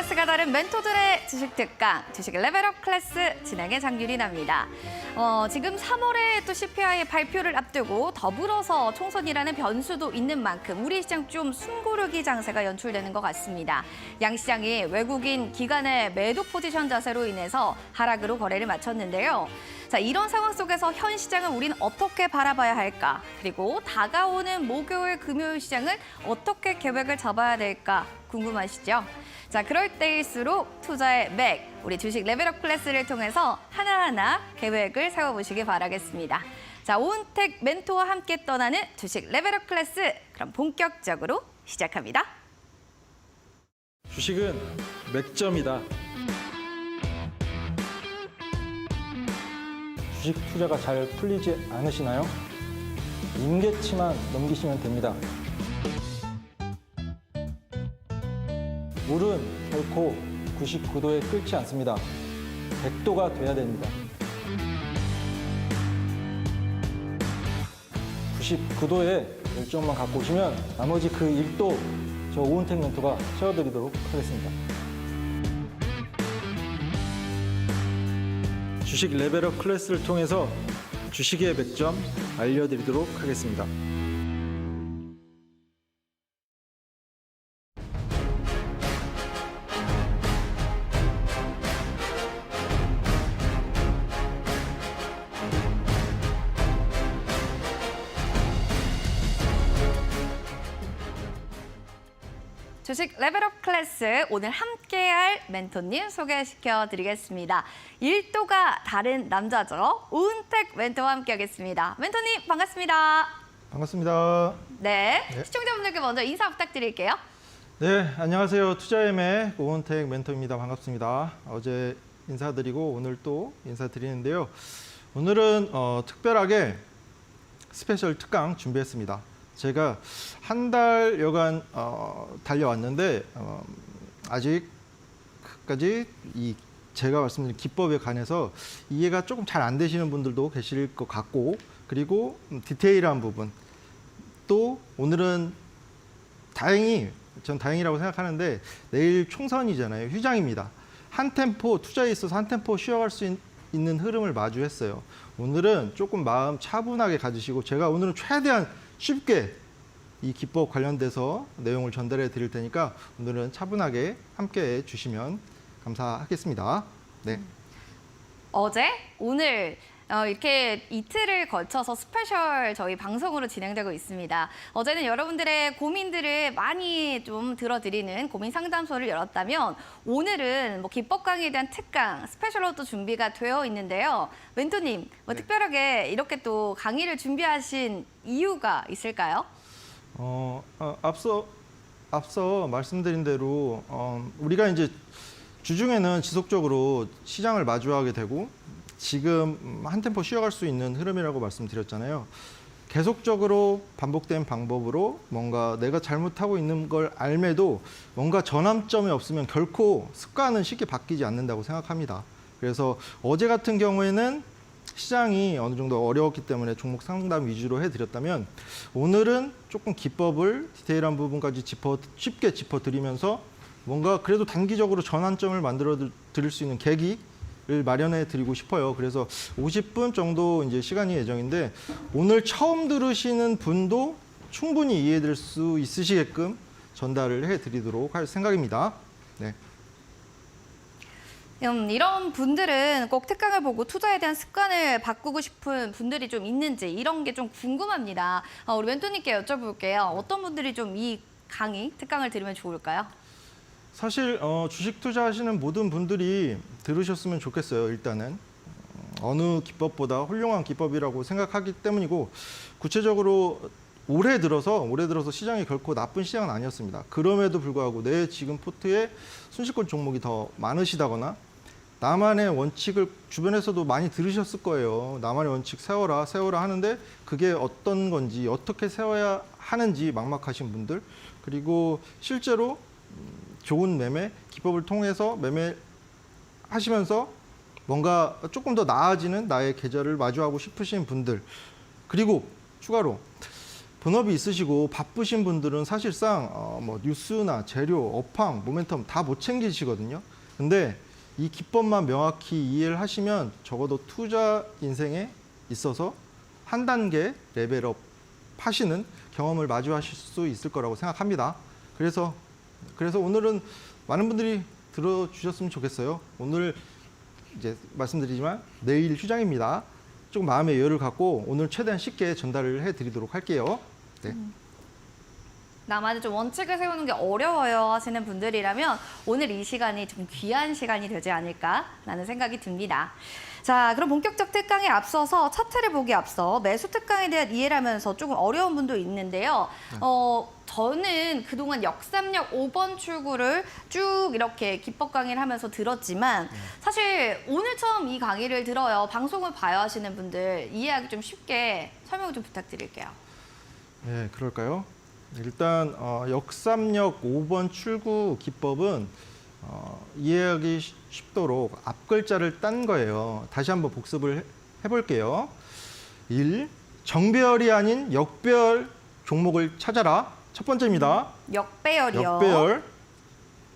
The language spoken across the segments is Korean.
클래스가 다른 멘토들의 주식 특강, 주식 레벨업 클래스 진행의 장유린입니다. 지금 3월에 또 CPI 발표를 앞두고 더불어서 총선이라는 변수도 있는 만큼 우리 시장 좀 숨고르기 장세가 연출되는 것 같습니다. 양시장이 외국인 기관의 매도 포지션 자세로 인해서 하락으로 거래를 마쳤는데요. 자, 이런 상황 속에서 현 시장을 우린 어떻게 바라봐야 할까? 그리고 다가오는 목요일, 금요일 시장을 어떻게 계획을 잡아야 될까 궁금하시죠? 자, 그럴 때일수록 투자의 맥, 우리 주식 레벨업 클래스를 통해서 하나하나 계획을 세워보시기 바라겠습니다. 자, 오은택 멘토와 함께 떠나는 주식 레벨업 클래스, 그럼 본격적으로 시작합니다. 주식은 맥점이다. 주식 투자가 잘 풀리지 않으시나요? 임계치만 넘기시면 됩니다. 물은 결코 99도에 끓지 않습니다. 100도가 돼야 됩니다. 99도의 열정만 갖고 오시면 나머지 그 1도 저 오은택 멘토가 채워드리도록 하겠습니다. 주식 레벨업 클래스를 통해서 주식의 맥점 알려드리도록 하겠습니다. 주식 레벨업 클래스, 오늘 함께할 멘토님 소개시켜드리겠습니다. 1도가 다른 남자죠. 오은택 멘토와 함께하겠습니다. 멘토님 반갑습니다. 반갑습니다. 네, 시청자분들께 먼저 인사 부탁드릴게요. 네, 안녕하세요. 투자엠의 오은택 멘토입니다. 반갑습니다. 어제 인사드리고 오늘 또 인사드리는데요. 오늘은 특별하게 스페셜 특강 준비했습니다. 제가 한 달여간 달려왔는데 아직까지 제가 말씀드린 기법에 관해서 이해가 조금 잘 안 되시는 분들도 계실 것 같고, 그리고 디테일한 부분 또 오늘은 전 다행이라고 생각하는데 내일 총선이잖아요. 휴장입니다. 한 템포 투자에 있어서 한 템포 쉬어갈 수 있는 흐름을 마주했어요. 오늘은 조금 마음 차분하게 가지시고 제가 오늘은 최대한 쉽게 이 기법 관련돼서 내용을 전달해 드릴 테니까 오늘은 차분하게 함께 해 주시면 감사하겠습니다. 네. 어제, 오늘 이렇게 이틀을 거쳐서 스페셜 저희 방송으로 진행되고 있습니다. 어제는 여러분들의 고민들을 많이 좀 들어드리는 고민 상담소를 열었다면 오늘은 뭐 기법 강의에 대한 특강 스페셜로 또 준비가 되어 있는데요. 멘토님, 뭐 특별하게 이렇게 또 강의를 준비하신 이유가 있을까요? 앞서 말씀드린 대로 우리가 이제 주중에는 지속적으로 시장을 마주하게 되고 지금 한 템포 쉬어갈 수 있는 흐름이라고 말씀드렸잖아요. 계속적으로 반복된 방법으로 뭔가 내가 잘못하고 있는 걸 알매도 뭔가 전환점이 없으면 결코 습관은 쉽게 바뀌지 않는다고 생각합니다. 그래서 어제 같은 경우에는 시장이 어느 정도 어려웠기 때문에 종목 상담 위주로 해드렸다면 오늘은 조금 기법을 디테일한 부분까지 쉽게 짚어드리면서 뭔가 그래도 단기적으로 전환점을 만들어 드릴 수 있는 계기를 마련해 드리고 싶어요. 그래서 50분 정도 이제 시간이 예정인데 오늘 처음 들으시는 분도 충분히 이해될 수 있으시게끔 전달을 해 드리도록 할 생각입니다. 네. 이런 분들은 꼭 특강을 보고 투자에 대한 습관을 바꾸고 싶은 분들이 좀 있는지 이런 게 좀 궁금합니다. 우리 멘토님께 여쭤볼게요. 어떤 분들이 좀 이 강의, 특강을 들으면 좋을까요? 사실 주식 투자하시는 모든 분들이 들으셨으면 좋겠어요. 일단은 어느 기법보다 훌륭한 기법이라고 생각하기 때문이고, 구체적으로 올해 들어서 시장이 결코 나쁜 시장은 아니었습니다. 그럼에도 불구하고 내 지금 포트에 순식권 종목이 더 많으시다거나 나만의 원칙을 주변에서도 많이 들으셨을 거예요. 나만의 원칙 세워라 하는데 그게 어떤 건지 어떻게 세워야 하는지 막막하신 분들, 그리고 실제로 좋은 매매 기법을 통해서 매매하시면서 뭔가 조금 더 나아지는 나의 계절을 마주하고 싶으신 분들, 그리고 추가로 본업이 있으시고 바쁘신 분들은 사실상 뭐 뉴스나 재료, 업황, 모멘텀 다 못 챙기시거든요. 근데 이 기법만 명확히 이해를 하시면 적어도 투자 인생에 있어서 한 단계 레벨업 하시는 경험을 마주하실 수 있을 거라고 생각합니다. 그래서 오늘은 많은 분들이 들어주셨으면 좋겠어요. 오늘 이제 말씀드리지만 내일 휴장입니다. 조금 마음의 여유를 갖고 오늘 최대한 쉽게 전달을 해드리도록 할게요. 네. 나만의 좀 원칙을 세우는 게 어려워요 하시는 분들이라면 오늘 이 시간이 좀 귀한 시간이 되지 않을까라는 생각이 듭니다. 자, 그럼 본격적 특강에 앞서서 차트를 보기 앞서 매수 특강에 대한 이해를 하면서 조금 어려운 분도 있는데요. 저는 그동안 역삼역 5번 출구를 쭉 이렇게 기법 강의를 하면서 들었지만 사실 오늘 처음 이 강의를 들어요. 방송을 봐야 하시는 분들 이해하기 좀 쉽게 설명 좀 부탁드릴게요. 네, 그럴까요? 일단 역삼역 5번 출구 기법은 이해하기 쉽도록 앞 글자를 딴 거예요. 다시 한번 복습을 해볼게요. 1. 정배열이 아닌 역배열 종목을 찾아라. 첫 번째입니다. 역배열이요.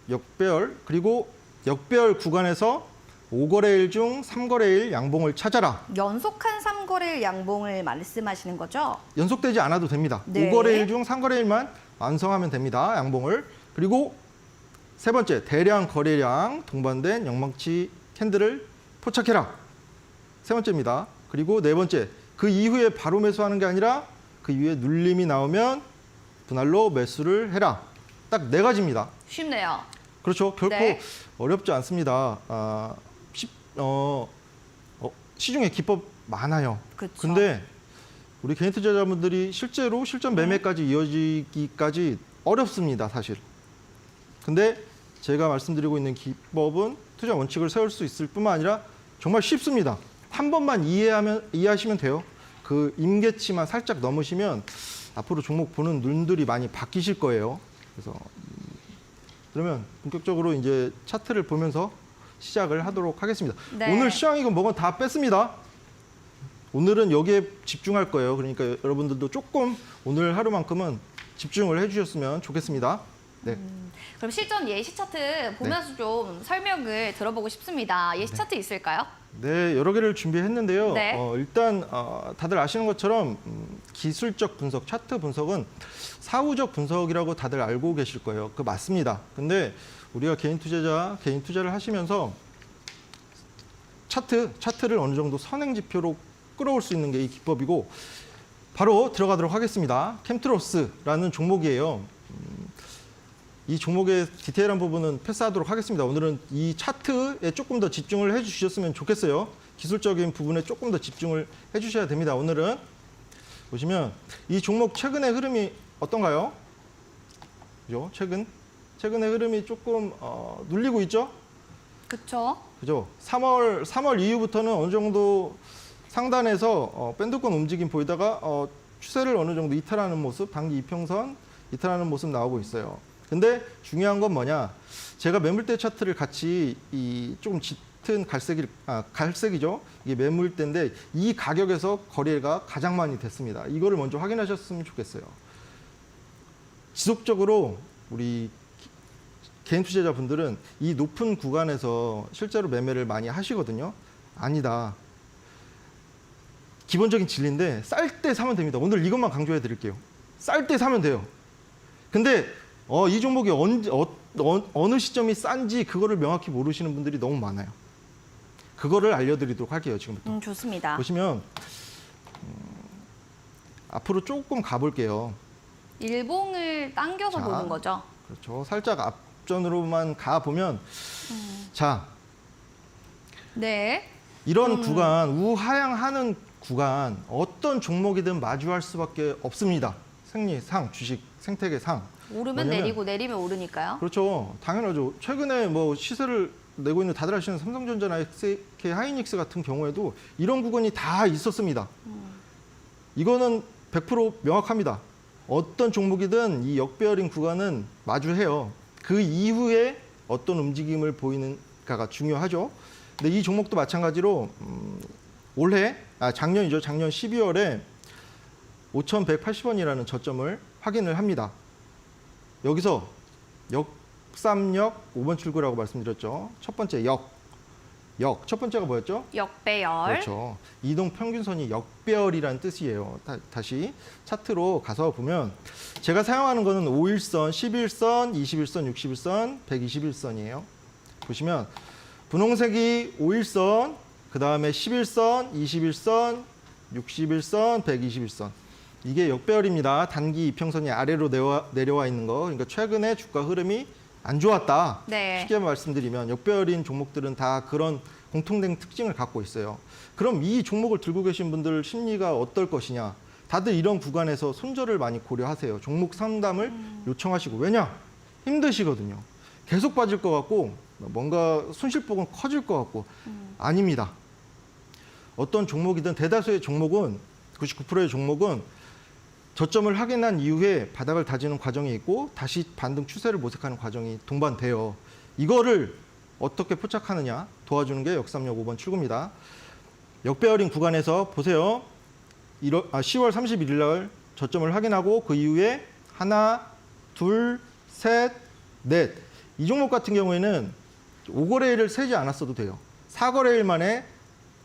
역배열. 그리고 역배열 구간에서 5거래일 중 3거래일 양봉을 찾아라. 연속한 3거래일 양봉을 말씀하시는 거죠? 연속되지 않아도 됩니다. 네. 5거래일 중 3거래일만 완성하면 됩니다. 양봉을. 그리고 세 번째, 대량 거래량 동반된 영망치 캔들을 포착해라. 세 번째입니다. 그리고 네 번째, 그 이후에 바로 매수하는 게 아니라 그 이후에 눌림이 나오면 분할로 매수를 해라. 딱 네 가지입니다. 쉽네요. 그렇죠. 결코 네. 어렵지 않습니다. 시중에 기법 많아요. 그쵸. 근데 우리 개인 투자자분들이 실제로 실전 매매까지 이어지기까지 어렵습니다, 사실. 근데 제가 말씀드리고 있는 기법은 투자 원칙을 세울 수 있을 뿐만 아니라 정말 쉽습니다. 한 번만 이해하시면 돼요. 그 임계치만 살짝 넘으시면 앞으로 종목 보는 눈들이 많이 바뀌실 거예요. 그래서 그러면 본격적으로 이제 차트를 보면서 시작을 하도록 하겠습니다. 네. 오늘 시황이건 뭐건 다 뺐습니다. 오늘은 여기에 집중할 거예요. 그러니까 여러분들도 조금 오늘 하루만큼은 집중을 해주셨으면 좋겠습니다. 네. 그럼 실전 예시 차트 보면서 좀 설명을 들어보고 싶습니다. 예시 차트 있을까요? 네, 여러 개를 준비했는데요. 네. 일단 다들 아시는 것처럼 기술적 분석, 차트 분석은 사후적 분석이라고 다들 알고 계실 거예요. 그 맞습니다. 근데 우리가 개인 투자를 하시면서 차트를 어느 정도 선행 지표로 끌어올 수 있는 게 이 기법이고 바로 들어가도록 하겠습니다. 캠트로스라는 종목이에요. 이 종목의 디테일한 부분은 패스하도록 하겠습니다. 오늘은 이 차트에 조금 더 집중을 해주셨으면 좋겠어요. 기술적인 부분에 조금 더 집중을 해주셔야 됩니다. 오늘은 보시면 이 종목 최근의 흐름이 어떤가요? 그죠? 최근의 흐름이 조금 눌리고 있죠? 그렇죠. 그죠? 3월 이후부터는 어느 정도 상단에서 밴드권 움직임 보이다가 추세를 어느 정도 이탈하는 모습, 단기 이평선 이탈하는 모습 나오고 있어요. 근데 중요한 건 뭐냐? 제가 매물대 차트를 같이 이 조금 짙은 갈색이죠. 이게 매물대인데 이 가격에서 거래가 가장 많이 됐습니다. 이거를 먼저 확인하셨으면 좋겠어요. 지속적으로 우리 개인 투자자분들은 이 높은 구간에서 실제로 매매를 많이 하시거든요. 아니다. 기본적인 진리인데 쌀 때 사면 됩니다. 오늘 이것만 강조해 드릴게요. 쌀 때 사면 돼요. 근데 이 종목이 어느 시점이 싼지 그거를 명확히 모르시는 분들이 너무 많아요. 그거를 알려드리도록 할게요. 지금부터. 좋습니다. 보시면 앞으로 조금 가볼게요. 일봉을 당겨서 자. 보는 거죠. 그렇죠. 살짝 앞전으로만 가보면 자 네. 이런 구간, 우하향하는 구간 어떤 종목이든 마주할 수밖에 없습니다. 생리상, 주식, 생태계 상. 오르면 내리고 내리면 오르니까요. 그렇죠. 당연하죠. 최근에 뭐 시세를 내고 있는 다들 아시는 삼성전자나 SK 하이닉스 같은 경우에도 이런 구간이 다 있었습니다. 이거는 100% 명확합니다. 어떤 종목이든 이 역배열인 구간은 마주해요. 그 이후에 어떤 움직임을 보이는가가 중요하죠. 근데 이 종목도 마찬가지로 작년이죠. 작년 12월에 5,180원이라는 저점을 확인을 합니다. 여기서 역삼역 5번 출구라고 말씀드렸죠. 첫 번째 첫 번째가 뭐였죠? 역배열. 그렇죠. 이동 평균선이 역배열이라는 뜻이에요. 다시 차트로 가서 보면 제가 사용하는 거는 5일선, 11선, 21선, 61선, 121선이에요. 보시면 분홍색이 5일선, 그 다음에 11선, 21선, 61선, 121선. 이게 역배열입니다. 단기 이평선이 아래로 내려와 있는 거. 그러니까 최근에 주가 흐름이 안 좋았다. 네. 쉽게 말씀드리면 역배열인 종목들은 다 그런 공통된 특징을 갖고 있어요. 그럼 이 종목을 들고 계신 분들 심리가 어떨 것이냐. 다들 이런 구간에서 손절을 많이 고려하세요. 종목 상담을 요청하시고. 왜냐? 힘드시거든요. 계속 빠질 것 같고 뭔가 손실폭은 커질 것 같고. 아닙니다. 어떤 종목이든 대다수의 종목은 99%의 종목은 저점을 확인한 이후에 바닥을 다지는 과정이 있고 다시 반등 추세를 모색하는 과정이 동반돼요. 이거를 어떻게 포착하느냐 도와주는 게 역삼역 5번 출구입니다. 역배열인 구간에서 보세요. 10월 31일 날 저점을 확인하고 그 이후에 하나, 둘, 셋, 넷. 이 종목 같은 경우에는 5거래일을 세지 않았어도 돼요. 4거래일 만에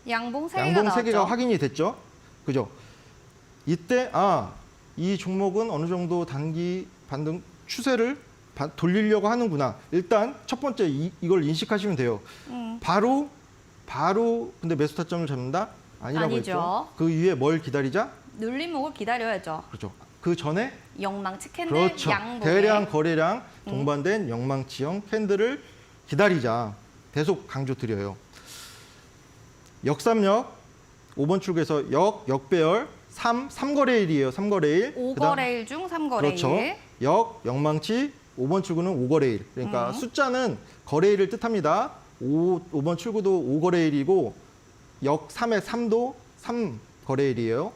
양봉 3개가 양봉 나왔죠. 3개가 확인이 됐죠. 그죠? 이때 이 종목은 어느 정도 단기 반등 추세를 돌리려고 하는구나. 일단 첫 번째 이걸 인식하시면 돼요. 바로 근데 매수 타점을 잡는다? 아니라고 아니죠. 했죠. 그 이후에 뭘 기다리자? 눌림목을 기다려야죠. 그렇죠. 그 전에 영망치 캔들 그렇죠. 양봉에 대량 거래량 동반된 영망치형 캔들을 기다리자. 계속 강조 드려요. 역삼역 5번 출구에서 역배열 3거래일이에요. 3거래일. 5거래일 중 3거래일. 그렇죠. 영망치 5번 출구는 5거래일. 그러니까 숫자는 거래일을 뜻합니다. 5번 출구도 5거래일이고 역 3의 3도 3거래일이에요.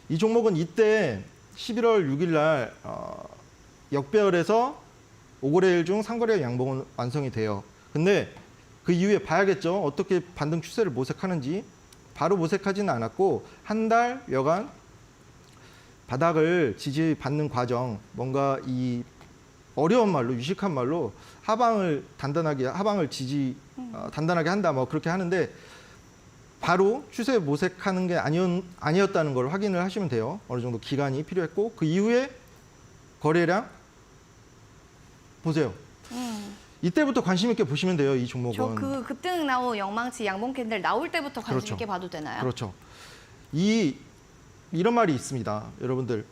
이 종목은 이때 11월 6일 날 역배열에서 5거래일 중 3거래일 양봉은 완성이 돼요. 근데 그 이후에 봐야겠죠. 어떻게 반등 추세를 모색하는지. 바로 모색하지는 않았고 한 달여간 바닥을 지지받는 과정, 뭔가 이 어려운 말로 유식한 말로 하방을 단단하게 단단하게 한다 뭐 그렇게 하는데 바로 추세 모색하는 게 아니었다는 걸 확인을 하시면 돼요. 어느 정도 기간이 필요했고 그 이후에 거래량 보세요. 이때부터 관심 있게 보시면 돼요. 이 종목은. 저 그 급등 나온 영망치 양봉 캔들 나올 때부터 관심 그렇죠. 있게 봐도 되나요? 그렇죠. 이런 말이 있습니다. 여러분들.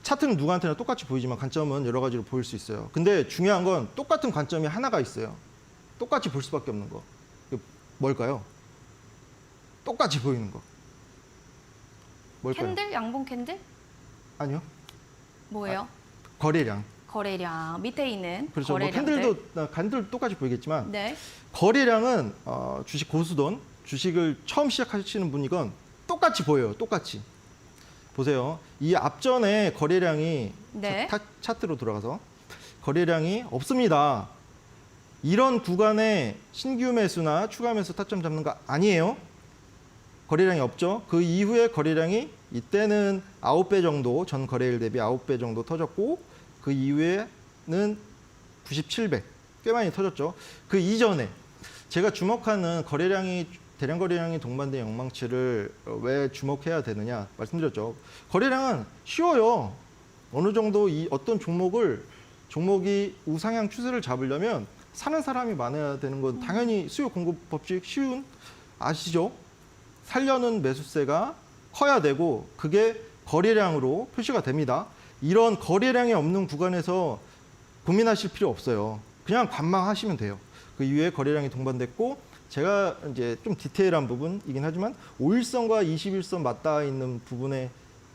차트는 누구한테나 똑같이 보이지만 관점은 여러 가지로 보일 수 있어요. 근데 중요한 건 똑같은 관점이 하나가 있어요. 똑같이 볼 수밖에 없는 거. 뭘까요? 똑같이 보이는 거. 뭘까요? 캔들? 양봉 캔들? 아니요. 뭐예요? 거래량. 거래량 밑에 있는 그렇죠. 거래량들. 캔들도 똑같이 보이겠지만 네. 거래량은 주식 고수돈, 주식을 처음 시작하시는 분이건 똑같이 보여요. 똑같이. 보세요. 이 앞전에 거래량이 네. 차트로 돌아가서 거래량이 없습니다. 이런 구간에 신규 매수나 추가 매수 타점 잡는 거 아니에요. 거래량이 없죠. 그 이후에 거래량이 이때는 9배 정도, 전 거래일 대비 9배 정도 터졌고 그 이후에는 97배, 꽤 많이 터졌죠. 그 이전에 제가 주목하는 대량 거래량이 동반된 영망치를 왜 주목해야 되느냐 말씀드렸죠. 거래량은 쉬워요. 어느 정도 어떤 종목이 우상향 추세를 잡으려면 사는 사람이 많아야 되는 건 당연히 수요 공급 법칙 쉬운 아시죠? 살려는 매수세가 커야 되고 그게 거래량으로 표시가 됩니다. 이런 거래량이 없는 구간에서 고민하실 필요 없어요. 그냥 관망하시면 돼요. 그 이후에 거래량이 동반됐고 제가 이제 좀 디테일한 부분이긴 하지만 5일선과 21선 맞닿아 있는 부분에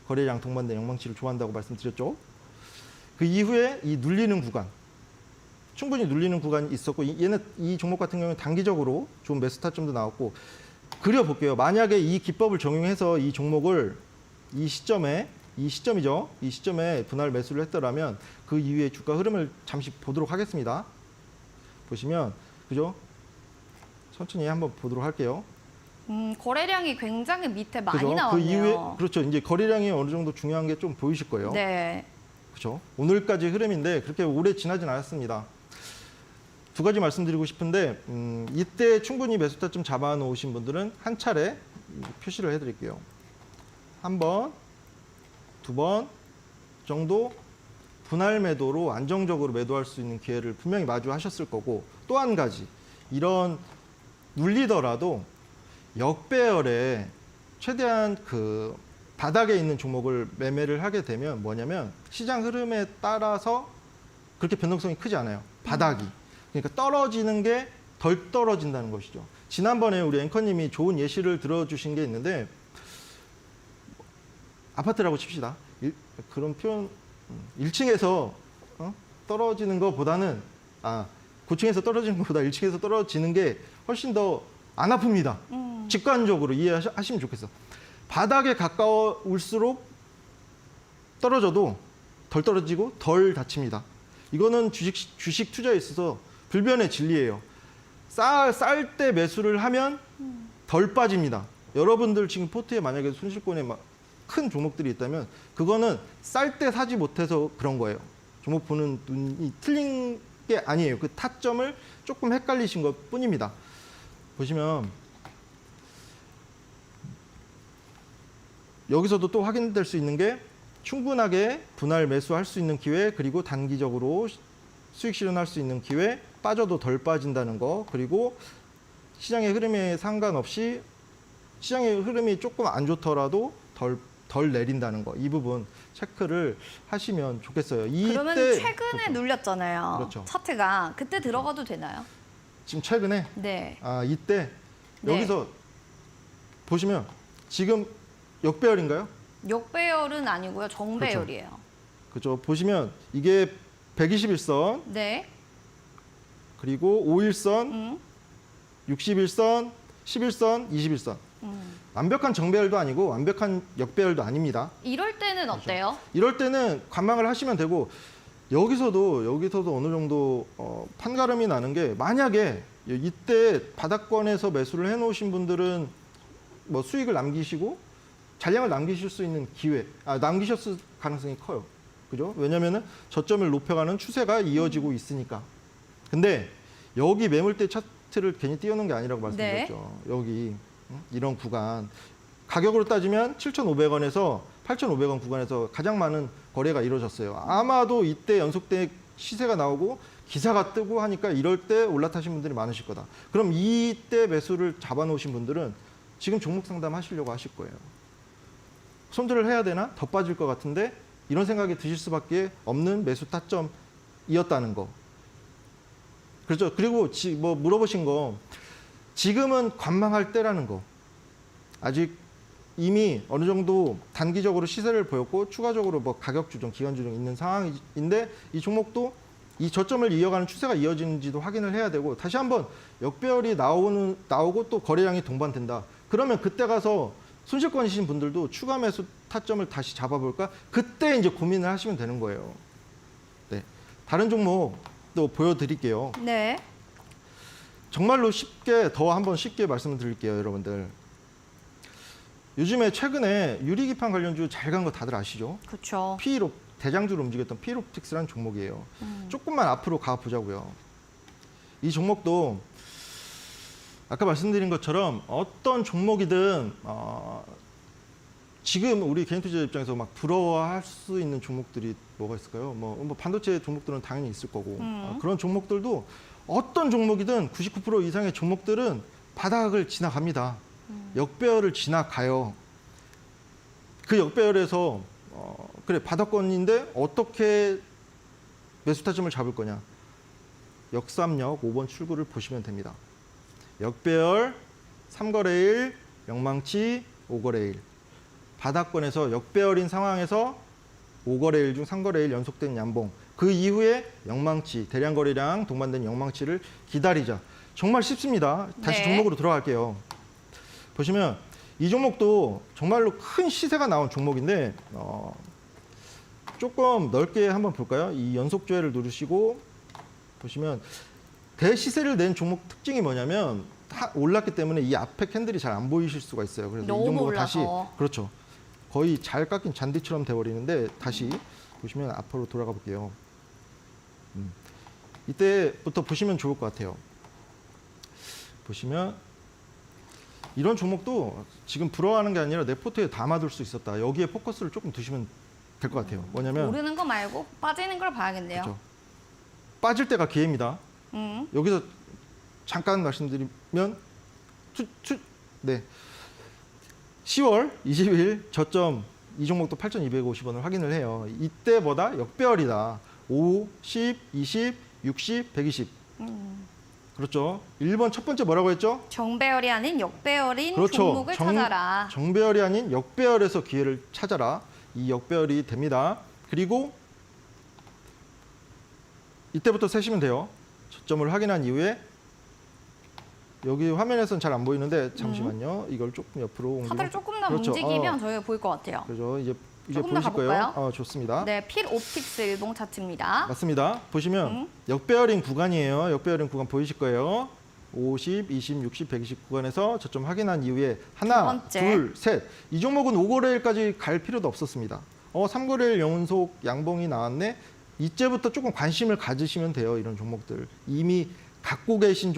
거래량 동반된 영망치를 좋아한다고 말씀드렸죠. 그 이후에 이 눌리는 구간, 충분히 눌리는 구간이 있었고 이 종목 같은 경우는 단기적으로 좋은 매수 타점도 나왔고 그려볼게요. 만약에 이 기법을 적용해서 이 종목을 이 시점에 분할 매수를 했더라면 그 이후에 주가 흐름을 잠시 보도록 하겠습니다. 보시면 그죠? 천천히 한번 보도록 할게요. 거래량이 굉장히 밑에 많이 그죠? 그 나왔네요. 이후에 그렇죠. 이제 거래량이 어느 정도 중요한 게 좀 보이실 거예요. 네. 그렇죠. 오늘까지 흐름인데 그렇게 오래 지나진 않았습니다. 두 가지 말씀드리고 싶은데 이때 충분히 매수 타점 잡아놓으신 분들은 한 차례 표시를 해드릴게요. 한 번, 두 번 정도 분할 매도로 안정적으로 매도할 수 있는 기회를 분명히 마주하셨을 거고, 또 한 가지, 이런 눌리더라도 역배열에 최대한 그 바닥에 있는 종목을 매매를 하게 되면 뭐냐면 시장 흐름에 따라서 그렇게 변동성이 크지 않아요. 바닥이. 그러니까 떨어지는 게 덜 떨어진다는 것이죠. 지난번에 우리 앵커님이 좋은 예시를 들어주신 게 있는데, 아파트라고 칩시다. 그런 표현, 1층에서 떨어지는 것보다는, 9층에서 떨어지는 것보다 1층에서 떨어지는 게 훨씬 더 안 아픕니다. 직관적으로 이해하시면 좋겠어. 바닥에 가까울수록 떨어져도 덜 떨어지고 덜 다칩니다. 이거는 주식 투자에 있어서 불변의 진리예요. 쌀 때 매수를 하면 덜 빠집니다. 여러분들 지금 포트에 만약에 손실권에 큰 종목들이 있다면 그거는 쌀 때 사지 못해서 그런 거예요. 종목 보는 눈이 틀린 게 아니에요. 그 타점을 조금 헷갈리신 것 뿐입니다. 보시면 여기서도 또 확인될 수 있는 게 충분하게 분할 매수할 수 있는 기회, 그리고 단기적으로 수익 실현할 수 있는 기회, 빠져도 덜 빠진다는 거, 그리고 시장의 흐름에 상관없이 시장의 흐름이 조금 안 좋더라도 덜 내린다는 거, 이 부분 체크를 하시면 좋겠어요. 그러면 최근에 그렇죠. 눌렸잖아요. 그렇죠. 차트가. 그때 들어가도 되나요? 지금 최근에 네. 이때 네. 여기서 보시면 지금 역배열인가요? 역배열은 아니고요. 정배열이에요. 그렇죠. 보시면 이게 121선, 네. 그리고 5일선, 음. 61선, 11선, 21선. 완벽한 정배열도 아니고 완벽한 역배열도 아닙니다. 이럴 때는 어때요? 이럴 때는 관망을 하시면 되고, 여기서도 어느 정도 판가름이 나는 게, 만약에 이때 바닥권에서 매수를 해놓으신 분들은 뭐 수익을 남기시고 잔량을 남기실 수 있는 남기셨을 가능성이 커요. 그죠? 왜냐면은 저점을 높여가는 추세가 이어지고 있으니까. 근데 여기 매물대 차트를 괜히 띄우는 게 아니라고 말씀드렸죠. 여기 이런 구간, 가격으로 따지면 7,500원에서 8,500원 구간에서 가장 많은 거래가 이루어졌어요. 아마도 이때 연속된 시세가 나오고 기사가 뜨고 하니까 이럴 때 올라타신 분들이 많으실 거다. 그럼 이때 매수를 잡아놓으신 분들은 지금 종목 상담 하시려고 하실 거예요. 손절을 해야 되나? 더 빠질 것 같은데? 이런 생각이 드실 수밖에 없는 매수 타점이었다는 거. 그렇죠. 그리고 뭐 물어보신 거, 지금은 관망할 때라는 거. 아직 이미 어느 정도 단기적으로 시세를 보였고 추가적으로 뭐 가격 조정, 기간 조정 있는 상황인데, 이 종목도 이 저점을 이어가는 추세가 이어지는지도 확인을 해야 되고, 다시 한번 역배열이 나오고 또 거래량이 동반된다. 그러면 그때 가서 손실권이신 분들도 추가 매수 타점을 다시 잡아볼까? 그때 이제 고민을 하시면 되는 거예요. 네. 다른 종목 또 보여드릴게요. 네. 정말로 한번 쉽게 말씀을 드릴게요, 여러분들. 요즘에 최근에 유리기판 관련주 잘 간 거 다들 아시죠? 그렇죠. 대장주로 움직였던 피롭틱스라는 종목이에요. 조금만 앞으로 가보자고요. 이 종목도 아까 말씀드린 것처럼 어떤 종목이든 지금 우리 개인 투자자 입장에서 막 부러워할 수 있는 종목들이 뭐가 있을까요? 뭐 반도체 종목들은 당연히 있을 거고, 그런 종목들도 어떤 종목이든 99% 이상의 종목들은 바닥을 지나갑니다. 역배열을 지나가요. 그 역배열에서 그래, 바닥권인데 어떻게 매수 타점을 잡을 거냐? 역삼역 5번 출구를 보시면 됩니다. 역배열, 3거래일, 영망치, 5거래일. 바닥권에서 역배열인 상황에서 5거래일 중 3거래일 연속된 양봉. 그 이후에 영망치, 대량 거래량 동반된 영망치를 기다리자. 정말 쉽습니다. 다시 네. 종목으로 들어갈게요. 보시면 이 종목도 정말로 큰 시세가 나온 종목인데 조금 넓게 한번 볼까요? 이 연속 조회를 누르시고 보시면 대시세를 낸 종목 특징이 뭐냐면 올랐기 때문에 이 앞에 캔들이 잘 안 보이실 수가 있어요. 그래서 너무 이 종목은 올라서. 다시 그렇죠. 거의 잘 깎인 잔디처럼 돼버리는데 다시 보시면 앞으로 돌아가 볼게요. 이때부터 보시면 좋을 것 같아요. 보시면 이런 종목도 지금 부러워하는 게 아니라 내 포트에 담아둘 수 있었다. 여기에 포커스를 조금 두시면 될 것 같아요. 뭐냐면 오르는 거 말고 빠지는 걸 봐야겠네요. 그렇죠. 빠질 때가 기회입니다. 여기서 잠깐 말씀드리면 네. 10월 20일 저점 이 종목도 8,250원을 확인을 해요. 이때보다 역배열이다. 5, 10, 20, 60, 120. 그렇죠. 1번 첫 번째 뭐라고 했죠? 정배열이 아닌 역배열인 그렇죠. 종목을 찾아라. 정배열이 아닌 역배열에서 기회를 찾아라. 이 역배열이 됩니다. 그리고 이때부터 세시면 돼요. 저점을 확인한 이후에 여기 화면에서는 잘 안 보이는데 잠시만요. 이걸 조금 옆으로 옮기면 차트를 조금 더 그렇죠. 움직이면 저희가 보일 것 같아요. 그렇죠. 이제 조금 더 보이실 거예요. 가볼까요? 좋습니다. 네, 필 옵틱스 일봉 차트입니다. 맞습니다. 보시면 역배열인 구간이에요. 역배열인 구간 보이실 거예요. 50, 20, 60, 120 구간에서 저점 확인한 이후에 하나, 번째. 둘, 셋. 이 종목은 5거래일까지 갈 필요도 없었습니다. 3거래일 연속 양봉이 나왔네. 이제부터 조금 관심을 가지시면 돼요. 이런 종목들. 이미 갖고 계신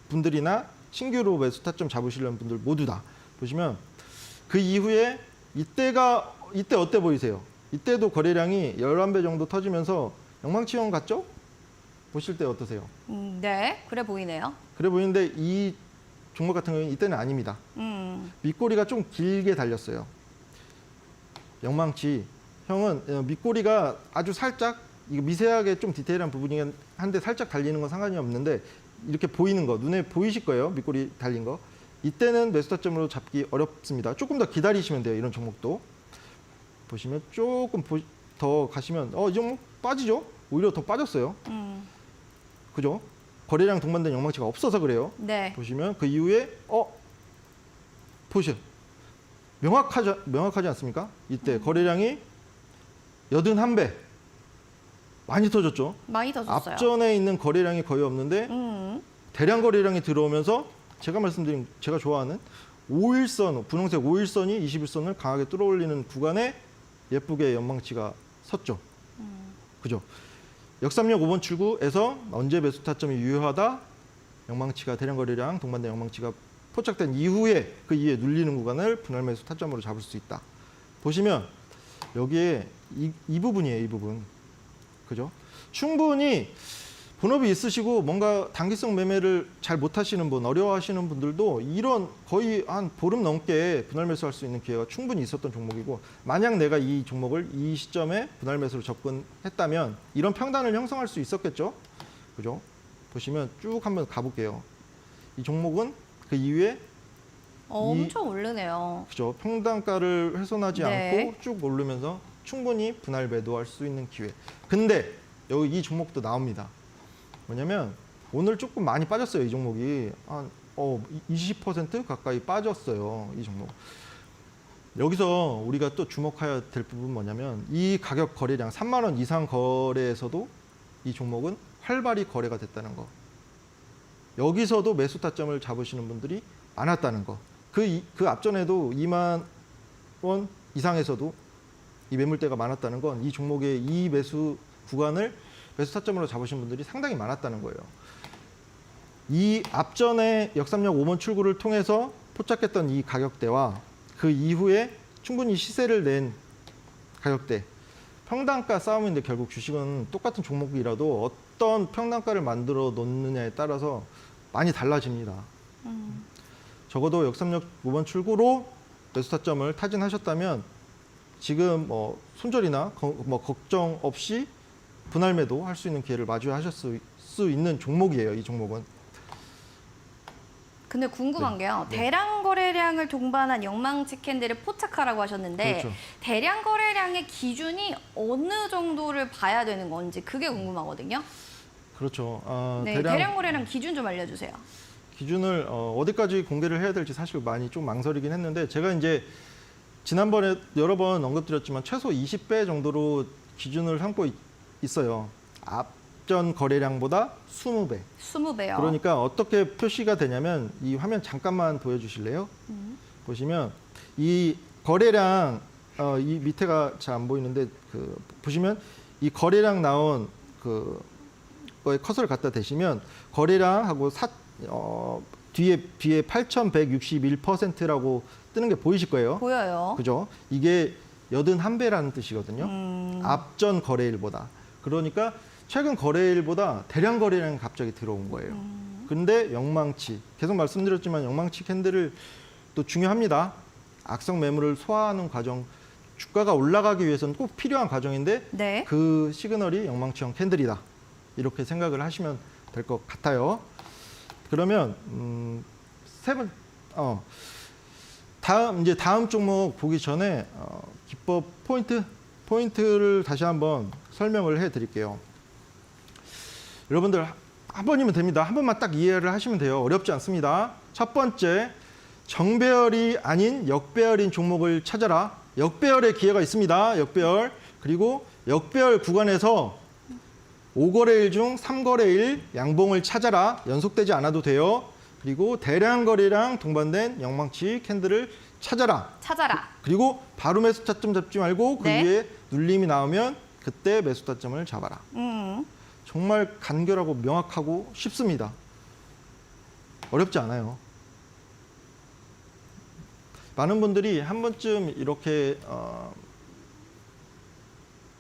분들이나 신규로 매수 타점 잡으시려는 분들 모두 다 보시면 그 이후에 이때 어때 보이세요? 이때도 거래량이 11배 정도 터지면서 영망치형 같죠? 보실 때 어떠세요? 네, 그래 보이네요. 그래 보이는데 이 종목 같은 경우는 이때는 아닙니다. 밑꼬리가 좀 길게 달렸어요. 영망치 형은 밑꼬리가 아주 살짝 이거 미세하게 좀 디테일한 부분이긴 한데 살짝 달리는 건 상관이 없는데 이렇게 보이는 거 눈에 보이실 거예요. 밑꼬리 달린 거. 이때는 매수 타점으로 잡기 어렵습니다. 조금 더 기다리시면 돼요. 이런 종목도. 보시면 조금 더 가시면 이 종목 빠지죠? 오히려 더 빠졌어요. 그죠? 거래량 동반된 영망치가 없어서 그래요. 네. 보시면 그 이후에 보시죠. 명확하지 않습니까? 이때 거래량이 81배. 많이 터졌죠? 많이 터졌어요. 앞전에 있는 거래량이 거의 없는데 대량 거래량이 들어오면서 제가 좋아하는 5일선, 분홍색 5일선이 21선을 강하게 뚫어올리는 구간에 예쁘게 연망치가 섰죠. 그죠? 역삼역 5번 출구에서 언제 매수 타점이 유효하다? 영망치가 대량 거래량, 동반된 영망치가 포착된 이후에 그 이에 눌리는 구간을 분할 매수 타점으로 잡을 수 있다. 보시면 여기에 이 부분이에요. 이 부분. 그죠? 충분히 본업이 있으시고 뭔가 단기성 매매를 잘 못하시는 분, 어려워하시는 분들도 이런 거의 한 보름 넘게 분할 매수할 수 있는 기회가 충분히 있었던 종목이고 만약 내가 이 종목을 이 시점에 분할 매수로 접근했다면 이런 평단을 형성할 수 있었겠죠? 그죠? 보시면 쭉 한번 가볼게요. 이 종목은 그 이후에 엄청 오르네요. 그죠? 평단가를 훼손하지 네. 않고 쭉 오르면서 충분히 분할 매도할 수 있는 기회. 근데 여기 이 종목도 나옵니다. 뭐냐면 오늘 조금 많이 빠졌어요. 이 종목이 한 20% 가까이 빠졌어요. 이 종목. 여기서 우리가 또 주목해야 될 부분 뭐냐면 이 가격 거래량 3만 원 이상 거래에서도 이 종목은 활발히 거래가 됐다는 거. 여기서도 매수 타점을 잡으시는 분들이 많았다는 거. 그 앞전에도 2만 원 이상에서도 이 매물대가 많았다는 건 이 종목의 이 매수 구간을 매수 타점으로 잡으신 분들이 상당히 많았다는 거예요. 이 앞전에 역삼역 5번 출구를 통해서 포착했던 이 가격대와 그 이후에 충분히 시세를 낸 가격대. 평단가 싸움인데 결국 주식은 똑같은 종목이라도 어떤 평단가를 만들어 놓느냐에 따라서 많이 달라집니다. 적어도 역삼역 5번 출구로 매수 타점을 타진하셨다면 지금 손절이나 걱정 없이 분할 매도 할 수 있는 기회를 마주하실 수 있는 종목이에요. 이 종목은. 근데 궁금한 게요. 네. 대량 거래량을 동반한 영망치 캔들을 포착하라고 하셨는데 그렇죠. 대량 거래량의 기준이 어느 정도를 봐야 되는 건지 그게 궁금하거든요. 그렇죠. 네, 대량 거래량 기준 좀 알려주세요. 기준을 어디까지 공개를 해야 될지 사실 많이 좀 망설이긴 했는데 제가 이제 지난번에 여러 번 언급드렸지만 최소 20배 정도로 기준을 삼고 있어요. 앞전 거래량보다 20배. 20배요. 그러니까 어떻게 표시가 되냐면 이 화면 잠깐만 보여주실래요? 보시면 이 거래량 이 밑에가 잘 안 보이는데 보시면 이 거래량 나온 거에 커서를 갖다 대시면 거래량하고 뒤에 8,161%라고 뜨는 게 보이실 거예요. 보여요. 그죠? 이게 81배라는 뜻이거든요. 앞전 거래일보다. 그러니까 최근 거래일보다 대량 거래량이 갑자기 들어온 거예요. 근데 영망치, 계속 말씀드렸지만 영망치 캔들을 또 중요합니다. 악성 매물을 소화하는 과정, 주가가 올라가기 위해서는 꼭 필요한 과정인데 네. 그 시그널이 영망치형 캔들이다. 이렇게 생각을 하시면 될 것 같아요. 그러면 다음 종목 보기 전에 기법 포인트를 다시 한번 설명을 해드릴게요. 여러분들 한 번이면 됩니다. 한 번만 딱 이해를 하시면 돼요. 어렵지 않습니다. 첫 번째, 정배열이 아닌 역배열인 종목을 찾아라. 역배열의 기회가 있습니다. 역배열. 그리고 역배열 구간에서 5거래일 중 3거래일 양봉을 찾아라. 연속되지 않아도 돼요. 그리고 대량 거래량 동반된 영망치 캔들을 찾아라. 그리고 바로 매수 타점 잡지 말고 그 네. 위에 눌림이 나오면 그때 매수 타점을 잡아라. 정말 간결하고 명확하고 쉽습니다. 어렵지 않아요. 많은 분들이 한 번쯤 이렇게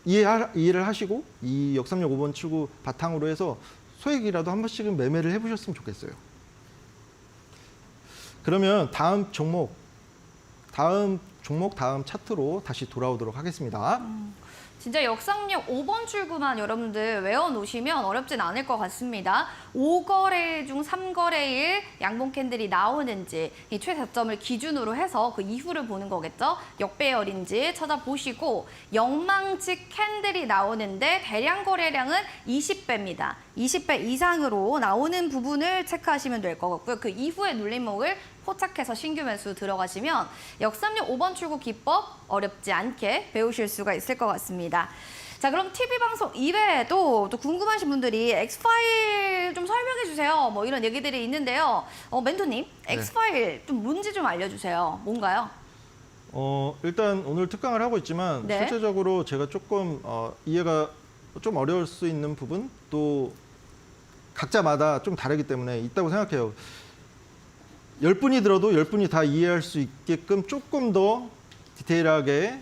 이해를 하시고 이 역삼역 5번 출구 바탕으로 해서 소액이라도 한 번씩은 매매를 해보셨으면 좋겠어요. 그러면 다음 차트로 다시 돌아오도록 하겠습니다. 진짜 역삼역 5번 출구만 여러분들 외워놓으시면 어렵진 않을 것 같습니다. 5거래일 중 3거래일 양봉 캔들이 나오는지 이 최저점을 기준으로 해서 그 이후를 보는 거겠죠. 역배열인지 찾아보시고 영망치 캔들이 나오는데 대량 거래량은 20배입니다. 20배 이상으로 나오는 부분을 체크하시면 될 것 같고요. 그 이후에 눌림목을 포착해서 신규 매수 들어가시면 역삼역 5번 출구 기법 어렵지 않게 배우실 수가 있을 것 같습니다. 자, 그럼 TV 방송 이외에도 또 궁금하신 분들이 엑스파일 좀 설명해 주세요. 뭐 이런 얘기들이 있는데요. 멘토님, 엑스파일 좀 뭔지 좀 알려주세요. 뭔가요? 일단 오늘 특강을 하고 있지만 네. 실제적으로 제가 조금 이해가 좀 어려울 수 있는 부분 또 각자마다 좀 다르기 때문에 있다고 생각해요. 10분이 들어도 10분이 다 이해할 수 있게끔 조금 더 디테일하게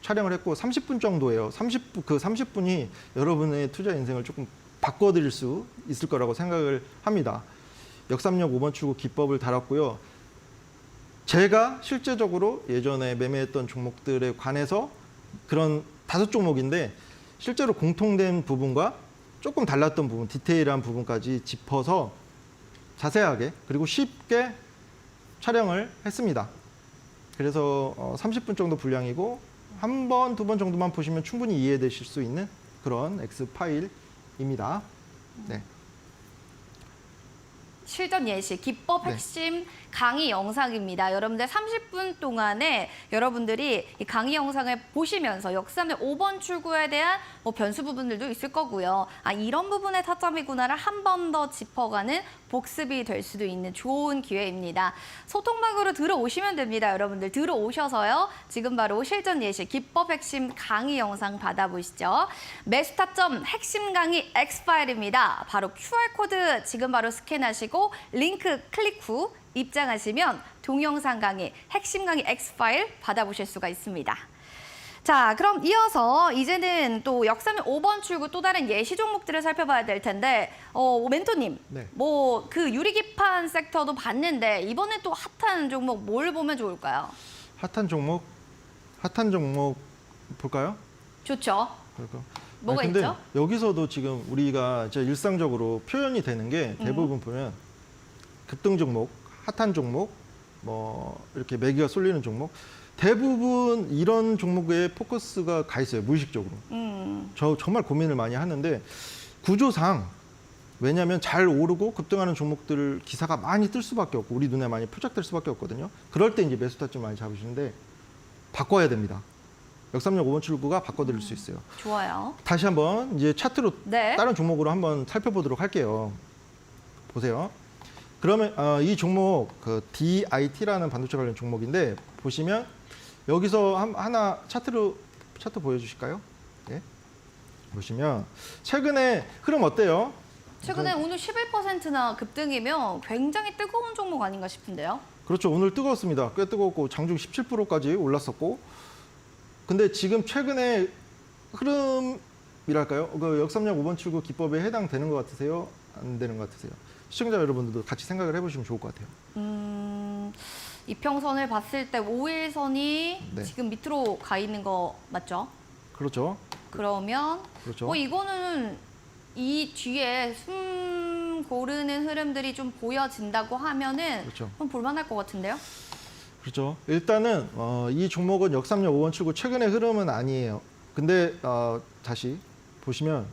촬영을 했고 30분 정도예요. 30분이 여러분의 투자 인생을 조금 바꿔드릴 수 있을 거라고 생각을 합니다. 역삼역 5번 출구 기법을 달았고요. 제가 실제적으로 예전에 매매했던 종목들에 관해서 그런 5종목인데 실제로 공통된 부분과 조금 달랐던 부분, 디테일한 부분까지 짚어서 자세하게 그리고 쉽게 촬영을 했습니다. 그래서 30분 정도 분량이고 한 번, 두 번 정도만 보시면 충분히 이해되실 수 있는 그런 X파일입니다. 네. 실전 예시, 기법 핵심 강의 영상입니다. 여러분들 30분 동안에 여러분들이 이 강의 영상을 보시면서 역삼역 5번 출구에 대한 변수 부분들도 있을 거고요. 이런 부분의 타점이구나를 한 번 더 짚어가는 복습이 될 수도 있는 좋은 기회입니다. 소통방으로 들어오시면 됩니다. 여러분들 들어오셔서요. 지금 바로 실전 예시, 기법 핵심 강의 영상 받아보시죠. 매수 타점 핵심 강의 X파일입니다. 바로 QR코드 지금 바로 스캔하시고 링크 클릭 후 입장하시면 동영상 강의, 핵심 강의 X파일 받아보실 수가 있습니다. 자, 그럼 이어서 이제는 또 역삼역 5번 출구 또 다른 예시 종목들을 살펴봐야 될 텐데 멘토님, 네. 뭐 그 유리기판 섹터도 봤는데 이번에 또 핫한 종목 뭘 보면 좋을까요? 핫한 종목 볼까요? 좋죠. 그럴까요? 뭐가 근데 있죠? 여기서도 지금 우리가 진짜 일상적으로 표현이 되는 게 대부분 보면 급등 종목, 핫한 종목, 뭐 이렇게 매기가 쏠리는 종목 대부분 이런 종목에 포커스가 가 있어요. 무의식적으로. 저 정말 고민을 많이 하는데 구조상 왜냐하면 잘 오르고 급등하는 종목들 기사가 많이 뜰 수밖에 없고 우리 눈에 많이 포착될 수밖에 없거든요. 그럴 때 이제 매수 타점 많이 잡으시는데 바꿔야 됩니다. 역삼역 5번 출구가 바꿔드릴 수 있어요. 좋아요. 다시 한번 이제 차트로 네. 다른 종목으로 한번 살펴보도록 할게요. 보세요. 그러면 이 종목 그 DIT라는 반도체 관련 종목인데 보시면 여기서 하나 차트 보여주실까요? 네. 보시면 최근에 흐름 어때요? 최근에 오늘 11%나 급등이면 굉장히 뜨거운 종목 아닌가 싶은데요. 그렇죠. 오늘 뜨거웠습니다. 꽤 뜨거웠고 장중 17%까지 올랐었고 근데 지금 최근에 흐름이랄까요? 그 역삼역 5번 출구 기법에 해당되는 것 같으세요? 안 되는 것 같으세요? 시청자 여러분들도 같이 생각을 해보시면 좋을 것 같아요. 이평선을 봤을 때 5일선이 네. 지금 밑으로 가 있는 거 맞죠? 그렇죠. 그러면 그렇죠. 이거는 이 뒤에 숨 고르는 흐름들이 좀 보여진다고 하면은 그렇죠. 좀 볼만할 것 같은데요? 그렇죠. 일단은 이 종목은 역삼역 5번 출구 최근의 흐름은 아니에요. 근데 다시 보시면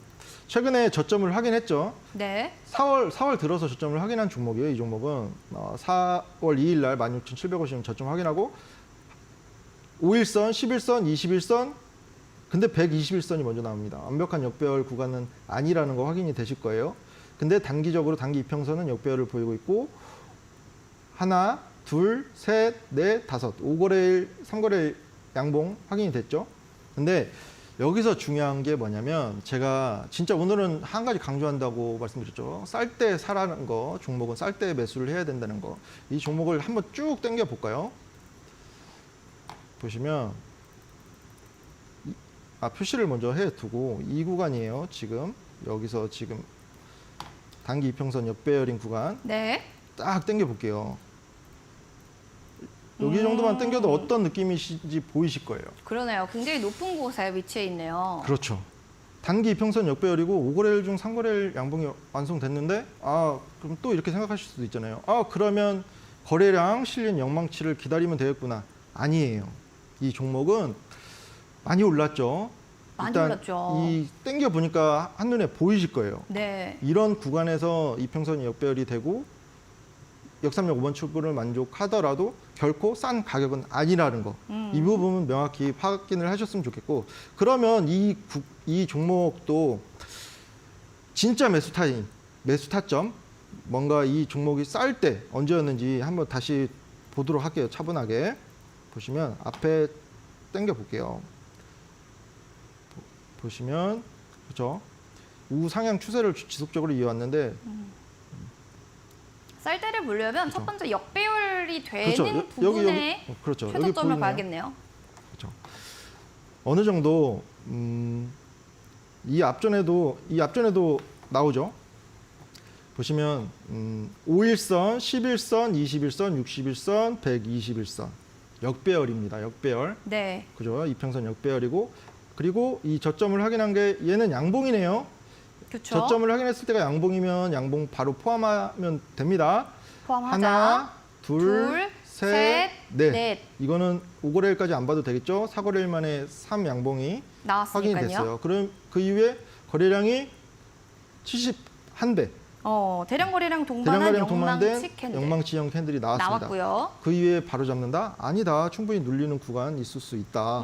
최근에 저점을 확인했죠. 네. 4월 들어서 저점을 확인한 종목이에요. 이 종목은 4월 2일 날 16,750원 저점 확인하고 5일선, 11선, 21선 근데 121선이 먼저 나옵니다. 완벽한 역배열 구간은 아니라는 거 확인이 되실 거예요. 근데 단기적으로 단기 이평선은 역배열을 보이고 있고 하나, 둘, 셋, 넷, 다섯 5거래일, 3거래일 양봉 확인이 됐죠. 근데 여기서 중요한 게 뭐냐면 제가 진짜 오늘은 한 가지 강조한다고 말씀드렸죠. 쌀 때 사라는 거, 종목은 쌀 때 매수를 해야 된다는 거. 이 종목을 한번 쭉 당겨 볼까요? 보시면 표시를 먼저 해두고 이 구간이에요. 지금 여기서 지금 단기 이평선 역배열인 구간 네. 딱 당겨 볼게요. 여기 정도만 당겨도 어떤 느낌이신지 보이실 거예요. 그러네요. 굉장히 높은 곳에 위치해 있네요. 그렇죠. 단기 이평선 역배열이고 5거래일 중 3거래일 양봉이 완성됐는데 그럼 또 이렇게 생각하실 수도 있잖아요. 그러면 거래량 실린 영망치를 기다리면 되겠구나. 아니에요. 이 종목은 많이 올랐죠. 많이 일단 올랐죠. 이 땡겨 보니까 한눈에 보이실 거예요. 네. 이런 구간에서 이평선이 역배열이 되고 역삼역 5번 출구를 만족하더라도 결코 싼 가격은 아니라는 거. 이 부분은 명확히 확인을 하셨으면 좋겠고 그러면 이 종목도 진짜 매수 타임, 매수 타점 뭔가 이 종목이 쌀 때 언제였는지 한번 다시 보도록 할게요. 차분하게 보시면 앞에 당겨 볼게요. 보시면 그렇죠. 우상향 추세를 지속적으로 이어왔는데 쌀때를 보려면 그렇죠. 첫 번째 역배열이 되는 그렇죠. 부분에 그렇죠. 여기 최저점을 보이네요. 봐야겠네요. 그렇죠. 어느 정도 이 앞전에도 나오죠. 보시면 5일선, 11선, 21선, 61선, 121선 역배열입니다. 역배열. 네. 그죠? 이평선 역배열이고 그리고 이 저점을 확인한 게 얘는 양봉이네요. 그렇죠. 저점을 확인했을 때가 양봉이면 양봉 바로 포함하면 됩니다. 포함하자. 하나, 둘, 셋, 넷. 넷. 이거는 5거래일까지 안 봐도 되겠죠? 4거래일 만에 3양봉이 확인이 나왔으니까요. 됐어요. 그럼 그 이후에 거래량이 71배. 대량 거래량 동반한 대량거래량 동반된 영망치 캔들 영망치형 캔들이 나왔습니다. 나왔고요. 그 이후에 바로 잡는다? 아니다. 충분히 눌리는 구간 있을 수 있다.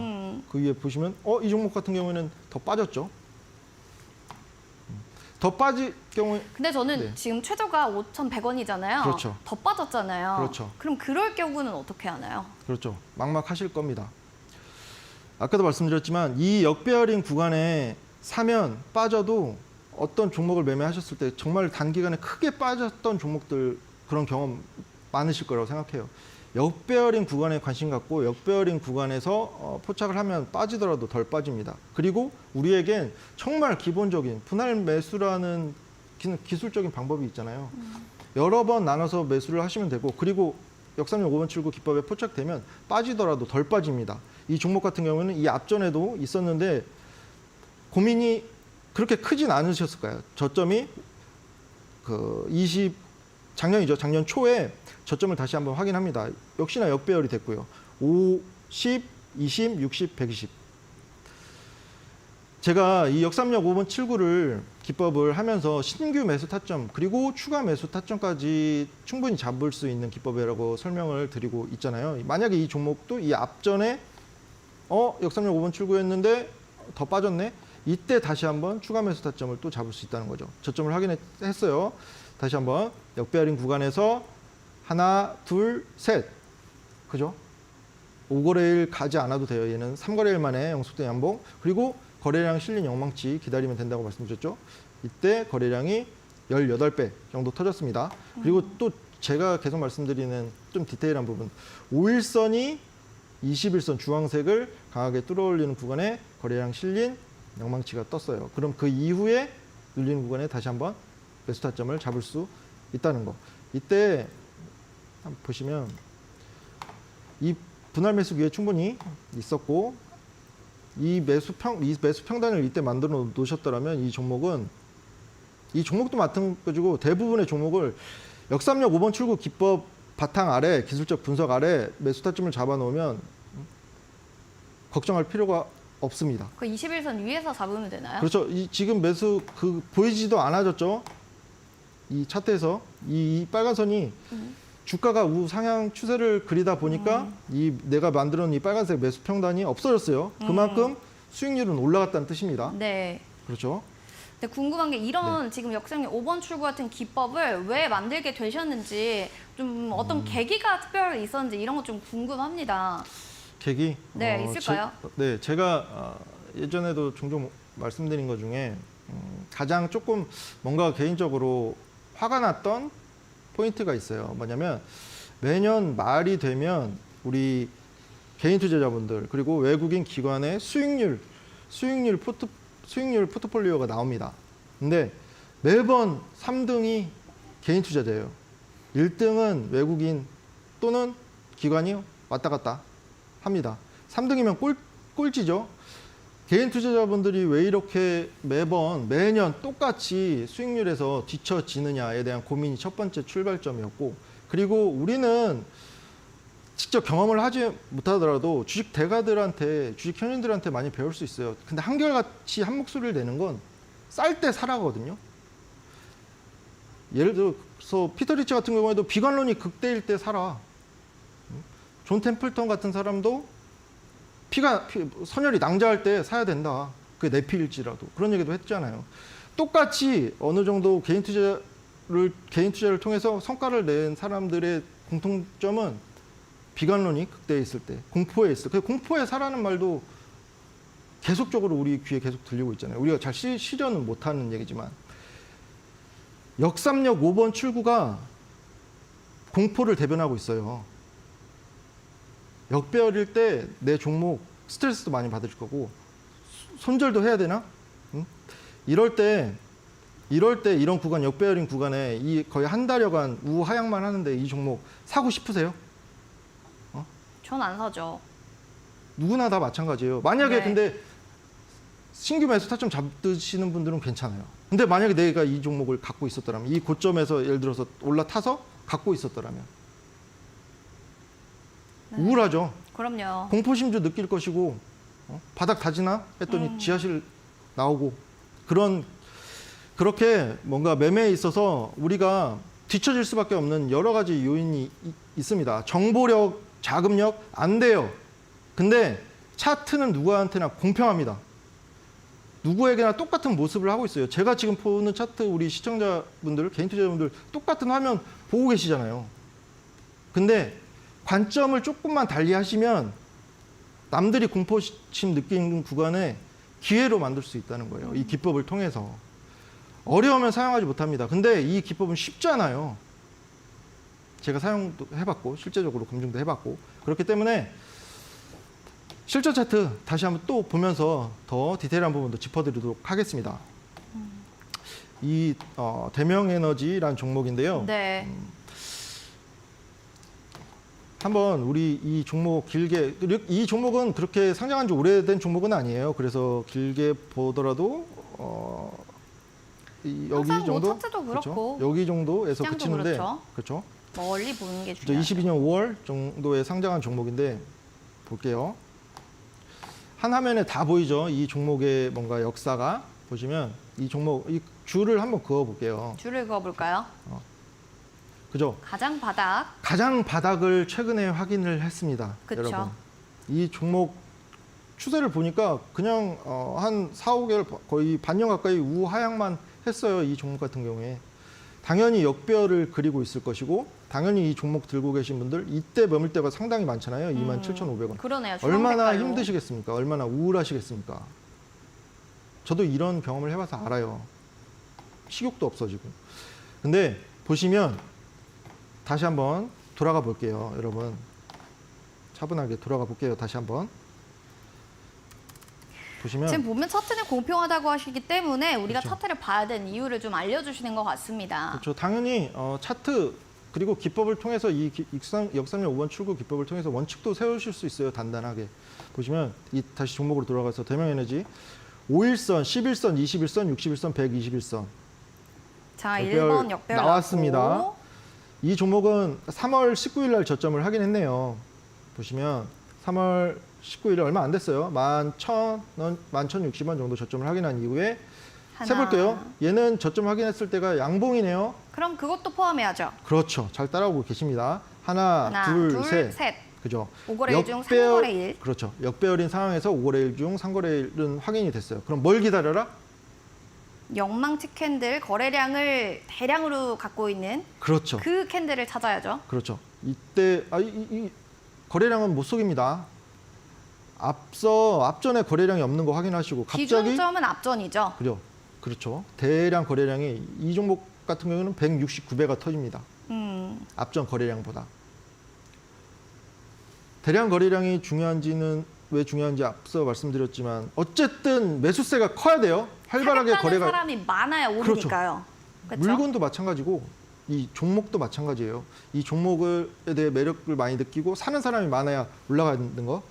그 위에 보시면 이 종목 같은 경우에는 더 빠졌죠. 더 빠질 경우에 근데 저는 네. 지금 최저가 5,100원이잖아요. 그렇죠. 더 빠졌잖아요. 그렇죠. 그럼 그럴 경우는 어떻게 하나요? 그렇죠. 막막하실 겁니다. 아까도 말씀드렸지만 이 역배열인 구간에 사면 빠져도 어떤 종목을 매매하셨을 때 정말 단기간에 크게 빠졌던 종목들 그런 경험 많으실 거라고 생각해요. 역배열인 구간에 관심 갖고 역배열인 구간에서 포착을 하면 빠지더라도 덜 빠집니다. 그리고 우리에겐 정말 기본적인 분할 매수라는 기술적인 방법이 있잖아요. 여러 번 나눠서 매수를 하시면 되고 그리고 역삼역 5번 출구 기법에 포착되면 빠지더라도 덜 빠집니다. 이 종목 같은 경우는 이 앞전에도 있었는데 고민이 그렇게 크진 않으셨을 거예요. 저점이 작년이죠. 작년 초에 저점을 다시 한번 확인합니다. 역시나 역배열이 됐고요. 5, 10, 20, 60, 120. 제가 이 역삼역 5번 출구를 기법을 하면서 신규 매수 타점 그리고 추가 매수 타점까지 충분히 잡을 수 있는 기법이라고 설명을 드리고 있잖아요. 만약에 이 종목도 이 앞전에 역삼역 5번 출구였는데 더 빠졌네. 이때 다시 한번 추가 매수 타점을 또 잡을 수 있다는 거죠. 저점을 확인했어요. 다시 한번 역배열인 구간에서 하나, 둘, 셋. 그죠? 5거래일 가지 않아도 돼요. 얘는 3거래일 만에 영속된 양봉. 그리고 거래량 실린 영망치 기다리면 된다고 말씀드렸죠. 이때 거래량이 18배 정도 터졌습니다. 그리고 또 제가 계속 말씀드리는 좀 디테일한 부분. 5일선이 21선 주황색을 강하게 뚫어올리는 구간에 거래량 실린 영망치가 떴어요. 그럼 그 이후에 눌리는 구간에 다시 한번 매수 타점을 잡을 수 있다는 거. 이때 한번 보시면 이 분할 매수 기회 충분히 있었고 이 매수 평단을 이때 만들어 놓으셨더라면 이 종목도 마찬가지고 대부분의 종목을 역삼역 5번 출구 기법 바탕 아래 기술적 분석 아래 매수 타점을 잡아 놓으면 걱정할 필요가 없습니다. 그 21선 위에서 잡으면 되나요? 그렇죠. 지금 매수 보이지도 않아졌죠. 이 차트에서 이 빨간 선이 주가가 우상향 추세를 그리다 보니까 이 내가 만들어 놓은 이 빨간색 매수 평단이 없어졌어요. 그만큼 수익률은 올라갔다는 뜻입니다. 네. 그렇죠. 근데 궁금한 게 이런 지금 역삼역 5번 출구 같은 기법을 왜 만들게 되셨는지 좀 어떤 계기가 특별히 있었는지 이런 거 좀 궁금합니다. 계기? 네, 있을까요? 제가 예전에도 종종 말씀드린 것 중에 가장 조금 뭔가 개인적으로 화가 났던 포인트가 있어요. 뭐냐면 매년 말이 되면 우리 개인 투자자분들 그리고 외국인 기관의 수익률 포트폴리오가 나옵니다. 근데 매번 3등이 개인 투자자예요. 1등은 외국인 또는 기관이 왔다 갔다 합니다. 3등이면 꼴찌죠. 개인 투자자분들이 왜 이렇게 매년 똑같이 수익률에서 뒤처지느냐에 대한 고민이 첫 번째 출발점이었고, 그리고 우리는 직접 경험을 하지 못하더라도 주식 대가들한테, 주식 현인들한테 많이 배울 수 있어요. 근데 한결같이 한 목소리를 내는 건 쌀 때 사라거든요. 예를 들어서 피터 리치 같은 경우에도 비관론이 극대일 때 사라. 존 템플턴 같은 사람도 선열이 낭자할 때 사야 된다. 그게 내 피일지라도. 그런 얘기도 했잖아요. 똑같이 어느 정도 개인 투자를 통해서 성과를 낸 사람들의 공통점은 비관론이 극대에 있을 때, 공포에 있을 때. 공포에 사라는 말도 계속적으로 우리 귀에 계속 들리고 있잖아요. 우리가 잘 실현은 못하는 얘기지만. 역삼역 5번 출구가 공포를 대변하고 있어요. 역배열일 때 내 종목 스트레스도 많이 받을 거고 손절도 해야 되나? 응? 이럴 때 이런 구간 역배열인 구간에 이 거의 한 달여간 우하향만 하는데 이 종목 사고 싶으세요? 전 안 사죠. 누구나 다 마찬가지예요. 만약에 네. 근데 신규 매수 타점 잡으시는 분들은 괜찮아요. 근데 만약에 내가 이 종목을 갖고 있었더라면 이 고점에서 예를 들어서 올라타서 갖고 있었더라면 네. 우울하죠. 그럼요. 공포심도 느낄 것이고 바닥 다지나 했더니 지하실 나오고 그렇게 뭔가 매매에 있어서 우리가 뒤처질 수밖에 없는 여러 가지 요인이 있습니다. 정보력, 자금력 안 돼요. 근데 차트는 누구한테나 공평합니다. 누구에게나 똑같은 모습을 하고 있어요. 제가 지금 보는 차트 우리 시청자분들, 개인 투자자분들 똑같은 화면 보고 계시잖아요. 근데 관점을 조금만 달리 하시면 남들이 공포심 느끼는 구간에 기회로 만들 수 있다는 거예요. 이 기법을 통해서. 어려우면 사용하지 못합니다. 근데 이 기법은 쉽잖아요. 제가 사용도 해봤고 실제적으로 검증도 해봤고 그렇기 때문에 실전 차트 다시 한번 또 보면서 더 디테일한 부분도 짚어드리도록 하겠습니다. 이 대명에너지라는 종목인데요. 네. 한번 우리 이 종목 길게 이 종목은 그렇게 상장한 지 오래된 종목은 아니에요. 그래서 길게 보더라도 여기 항상 뭐 정도 차트도 그렇고 그렇죠? 여기 정도에서 시장도 그치는데 그렇죠. 그렇죠. 멀리 보는 게 중요하죠. 22년 5월 정도에 상장한 종목인데 볼게요. 한 화면에 다 보이죠. 이 종목의 뭔가 역사가 보시면 이 종목 이 줄을 한번 그어 볼게요. 줄을 그어볼까요? 그죠? 가장 바닥. 가장 바닥을 최근에 확인을 했습니다. 그쵸. 여러분. 이 종목 추세를 보니까 그냥 한 4, 5개월 거의 반년 가까이 우하향만 했어요. 이 종목 같은 경우에. 당연히 역배열을 그리고 있을 것이고 당연히 이 종목 들고 계신 분들 이때 매물대가 상당히 많잖아요. 27,500원. 그러네요. 얼마나 주황색깔로. 힘드시겠습니까? 얼마나 우울하시겠습니까? 저도 이런 경험을 해봐서 알아요. 식욕도 없어지고. 근데 보시면 다시 한번 돌아가 볼게요. 여러분. 차분하게 돌아가 볼게요. 다시 한번. 보시면 지금 보면 차트는 공평하다고 하시기 때문에 우리가 그렇죠. 차트를 봐야 되는 이유를 좀 알려주시는 것 같습니다. 그렇죠. 당연히 차트 그리고 기법을 통해서 이 역삼열 5번 출구 기법을 통해서 원칙도 세우실 수 있어요. 단단하게. 보시면 다시 종목으로 돌아가서 대명에너지 5일선, 11선, 21선, 61선, 121선. 자, 역배열 1번 역배열 나왔습니다. 나왔고. 이 종목은 3월 19일 날 저점을 하긴 했네요. 보시면 3월 19일에 얼마 안 됐어요. 11,000원, 11,060원 정도 저점을 확인한 이후에 세볼게요. 얘는 저점 확인했을 때가 양봉이네요. 그럼 그것도 포함해야죠. 그렇죠. 잘 따라오고 계십니다. 하나, 둘, 셋. 그죠. 5거래일 중 3거래일. 그렇죠. 역배열인 상황에서 5거래일 중 3거래일은 확인이 됐어요. 그럼 뭘 기다려라? 영망치 캔들 거래량을 대량으로 갖고 있는 그렇죠. 그 캔들을 찾아야죠. 그렇죠. 이때 이 거래량은 못 속입니다. 앞전에 거래량이 없는 거 확인하시고 갑자기 기준점은 앞전이죠. 그렇죠. 대량 거래량이 이 종목 같은 경우는 169배가 터집니다. 앞전 거래량보다. 대량 거래량이 중요한지는 왜 중요한지 앞서 말씀드렸지만 어쨌든 매수세가 커야 돼요. 활발하게 사겠다는 거래가 사람이 많아야 오르니까요. 그렇죠? 물건도 마찬가지고 이 종목도 마찬가지예요. 이 종목에 대해 매력을 많이 느끼고 사는 사람이 많아야 올라가는 거.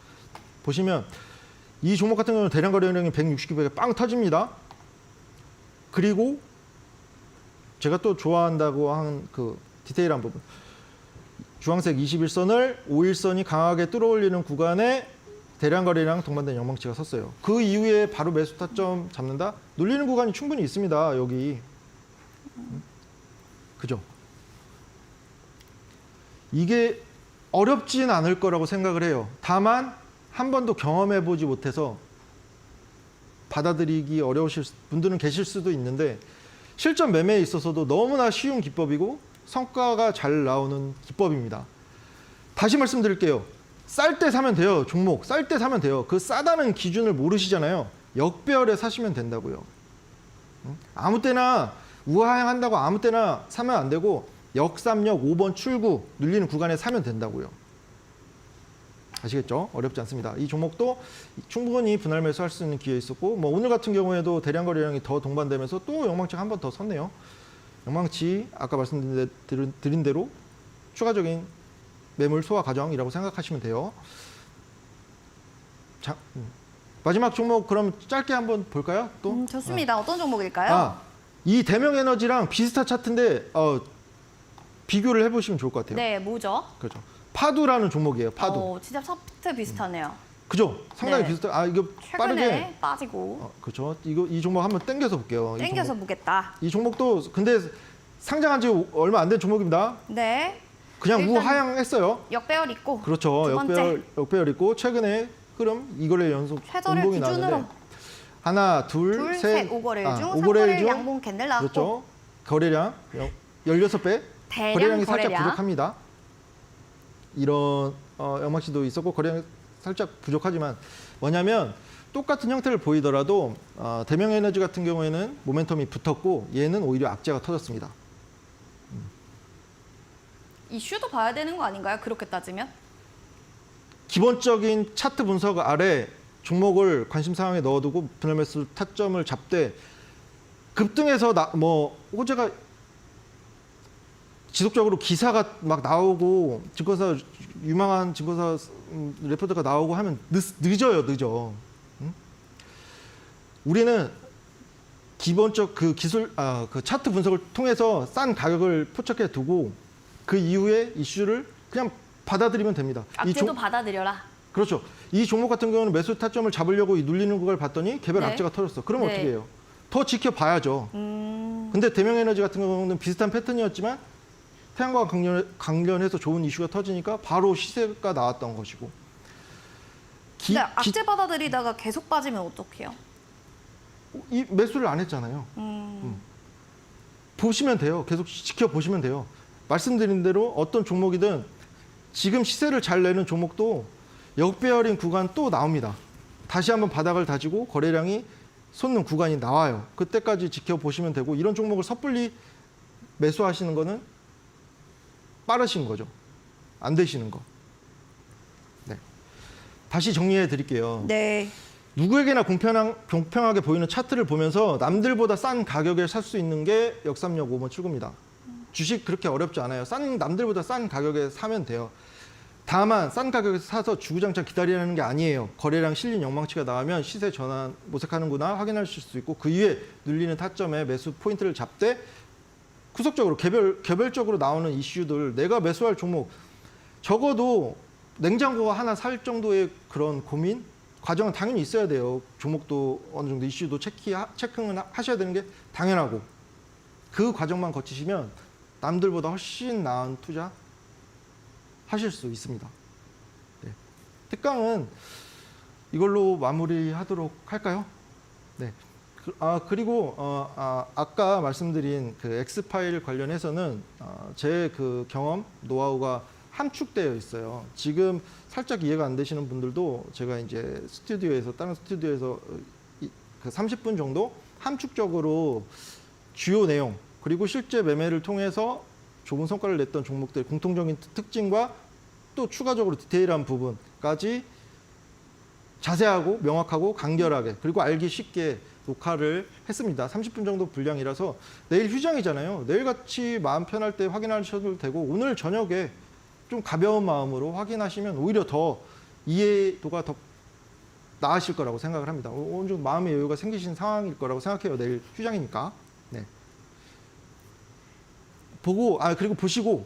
보시면 이 종목 같은 경우는 대량 거래량이 169배가 빵 터집니다. 그리고 제가 또 좋아한다고 한 그 디테일한 부분. 주황색 21선을 5일선이 강하게 뚫어올리는 구간에 대량 거래량 동반된 영망치가 섰어요. 그 이후에 바로 매수 타점 잡는다? 눌리는 구간이 충분히 있습니다. 여기. 그죠? 이게 어렵진 않을 거라고 생각을 해요. 다만 한 번도 경험해 보지 못해서 받아들이기 어려우실 분들은 계실 수도 있는데 실전 매매에 있어서도 너무나 쉬운 기법이고 성과가 잘 나오는 기법입니다. 다시 말씀드릴게요. 쌀 때 사면 돼요. 종목 쌀 때 사면 돼요. 그 싸다는 기준을 모르시잖아요. 역배열에 사시면 된다고요. 아무 때나 우하향한다고 아무 때나 사면 안 되고 역삼역 5번 출구 눌리는 구간에 사면 된다고요. 아시겠죠? 어렵지 않습니다. 이 종목도 충분히 분할 매수할 수 있는 기회 있었고 뭐 오늘 같은 경우에도 대량 거래량이 더 동반되면서 또 영망치가 한 번 더 섰네요. 영망치 아까 말씀드린 대로 추가적인 매물 소화 과정이라고 생각하시면 돼요. 자, 마지막 종목 그럼 짧게 한번 볼까요? 또 좋습니다. 어떤 종목일까요? 이 대명에너지랑 비슷한 차트인데 비교를 해보시면 좋을 것 같아요. 네, 뭐죠? 그렇죠. 파두라는 종목이에요. 파두. 진짜 차트 비슷하네요. 그죠? 상당히 네. 비슷해. 이거 최근에 빠르게. 빠지고 그렇죠. 이 종목 한번 당겨서 볼게요. 땡겨서 보겠다. 이 종목도 근데 상장한 지 얼마 안 된 종목입니다. 네, 그냥 일단 우하향했어요. 역배열 있고 그렇죠. 두 번째. 역배열 있고 최근에 흐름 이거래 연속 최저를 운동이 기준으로 나왔는데 하나, 둘, 셋, 5거래일 중 5거래일 3거래일 중 양봉 캔들 나왔고 그렇죠. 거래량 16배. 대량 거래량이 살짝 거래량. 부족합니다. 이런 영망치도 있었고 거래량이 살짝 부족하지만 뭐냐면 똑같은 형태를 보이더라도 대명에너지 같은 경우에는 모멘텀이 붙었고 얘는 오히려 악재가 터졌습니다. 이슈도 봐야 되는 거 아닌가요? 그렇게 따지면? 기본적인 차트 분석 아래 종목을 관심 사항에 넣어두고 분할 매수 타점을 잡되 급등해서 호재가 지속적으로 기사가 막 나오고 증권사 유망한 증권사 레포트가 나오고 하면 늦어. 응? 우리는 기본적 그 차트 분석을 통해서 싼 가격을 포착해 두고 그 이후에 이슈를 그냥 받아들이면 됩니다. 악재도 받아들여라. 그렇죠. 이 종목 같은 경우는 매수 타점을 잡으려고 이 눌리는 구간을 봤더니 개별 네. 악재가 터졌어. 그러면 네. 어떻게 해요? 더 지켜봐야죠. 근데 대명에너지 같은 경우는 비슷한 패턴이었지만 태양광 관련해서 좋은 이슈가 터지니까 바로 시세가 나왔던 것이고 근데 악재 받아들이다가 계속 빠지면 어떡해요? 이 매수를 안 했잖아요. 보시면 돼요. 계속 지켜보시면 돼요. 말씀드린 대로 어떤 종목이든 지금 시세를 잘 내는 종목도 역배열인 구간 또 나옵니다. 다시 한번 바닥을 다지고 거래량이 솟는 구간이 나와요. 그때까지 지켜보시면 되고, 이런 종목을 섣불리 매수하시는 거는 빠르신 거죠. 안 되시는 거. 네. 다시 정리해 드릴게요. 네. 누구에게나 공평하게 보이는 차트를 보면서 남들보다 싼 가격에 살 수 있는 게 역삼역 5번 출구입니다. 주식 그렇게 어렵지 않아요. 남들보다 싼 가격에 사면 돼요. 다만 싼 가격에서 사서 주구장창 기다리라는 게 아니에요. 거래량 실린 영망치가 나오면 시세 전환 모색하는구나 확인하실 수 있고, 그 이후에 눌리는 타점에 매수 포인트를 잡되 구석적으로 개별적으로 나오는 이슈들, 내가 매수할 종목, 적어도 냉장고 하나 살 정도의 그런 고민 과정은 당연히 있어야 돼요. 종목도 어느 정도 이슈도 체크는 하셔야 되는 게 당연하고, 그 과정만 거치시면 남들보다 훨씬 나은 투자 하실 수 있습니다. 네. 특강은 이걸로 마무리하도록 할까요? 네. 그리고 아까 말씀드린 그 X파일 관련해서는 제 그 경험, 노하우가 함축되어 있어요. 지금 살짝 이해가 안 되시는 분들도 제가 이제 다른 스튜디오에서 그 30분 정도 함축적으로 주요 내용, 그리고 실제 매매를 통해서 좋은 성과를 냈던 종목들의 공통적인 특징과 또 추가적으로 디테일한 부분까지 자세하고 명확하고 간결하게, 그리고 알기 쉽게 녹화를 했습니다. 30분 정도 분량이라서 내일 휴장이잖아요. 내일같이 마음 편할 때 확인하셔도 되고, 오늘 저녁에 좀 가벼운 마음으로 확인하시면 오히려 더 이해도가 더 나으실 거라고 생각을 합니다. 어느 정도 마음의 여유가 생기신 상황일 거라고 생각해요. 내일 휴장이니까. 네. 그리고 보시고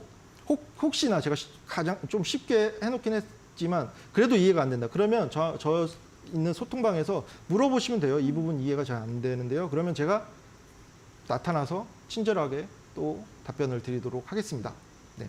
혹시나 제가 가장 좀 쉽게 해놓긴 했지만 그래도 이해가 안 된다. 그러면 저 있는 소통방에서 물어보시면 돼요. 이 부분 이해가 잘 안 되는데요. 그러면 제가 나타나서 친절하게 또 답변을 드리도록 하겠습니다. 네.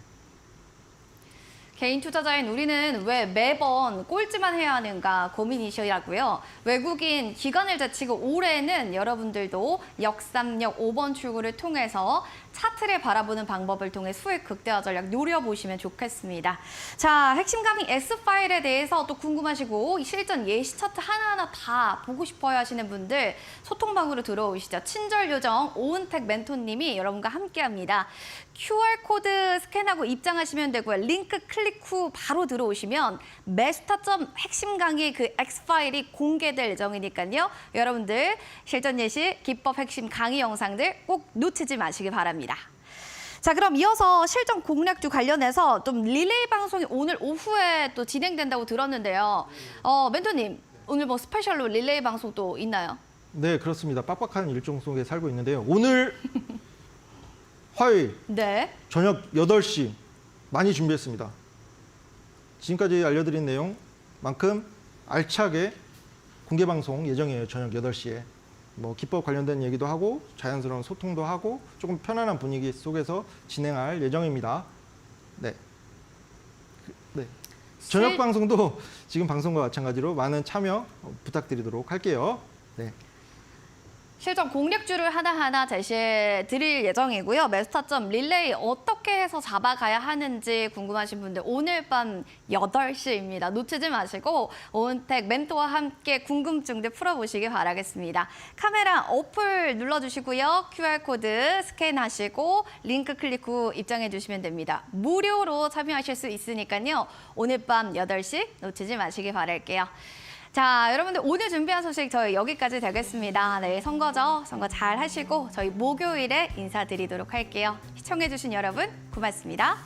개인 투자자인 우리는 왜 매번 꼴찌만 해야 하는가 고민이시라고요. 외국인 기관을 제치고 올해는 여러분들도 역삼역 5번 출구를 통해서 차트를 바라보는 방법을 통해 수익 극대화 전략 노려보시면 좋겠습니다. 자, 핵심 강의 S파일에 대해서 또 궁금하시고 실전 예시 차트 하나하나 다 보고 싶어요 하시는 분들 소통방으로 들어오시죠. 친절 요정 오은택 멘토님이 여러분과 함께합니다. QR코드 스캔하고 입장하시면 되고요. 링크 클릭 후 바로 들어오시면 매수 타점 핵심 강의 그 X파일이 공개될 예정이니까요. 여러분들 실전 예시, 기법 핵심 강의 영상들 꼭 놓치지 마시기 바랍니다. 자, 그럼 이어서 실전 공략주 관련해서 좀 릴레이 방송이 오늘 오후에 또 진행된다고 들었는데요. 멘토님, 오늘 뭐 스페셜로 릴레이 방송 또 있나요? 네, 그렇습니다. 빡빡한 일정 속에 살고 있는데요. 오늘 화요일 네. 저녁 8시 많이 준비했습니다. 지금까지 알려드린 내용만큼 알차게 공개 방송 예정이에요. 저녁 8시에. 뭐 기법 관련된 얘기도 하고 자연스러운 소통도 하고 조금 편안한 분위기 속에서 진행할 예정입니다. 네. 네. 저녁 방송도 지금 방송과 마찬가지로 많은 참여 부탁드리도록 할게요. 네. 실전 공략주를 하나하나 제시해 드릴 예정이고요. 매수타점 릴레이 어떻게 해서 잡아가야 하는지 궁금하신 분들 오늘 밤 8시입니다. 놓치지 마시고 오은택 멘토와 함께 궁금증들 풀어보시기 바라겠습니다. 카메라 어플 눌러주시고요. QR코드 스캔하시고 링크 클릭 후 입장해 주시면 됩니다. 무료로 참여하실 수 있으니까요. 오늘 밤 8시 놓치지 마시기 바랄게요. 자, 여러분들 오늘 준비한 소식 저희 여기까지 되겠습니다. 내일 선거죠. 선거 잘 하시고 저희 목요일에 인사드리도록 할게요. 시청해주신 여러분 고맙습니다.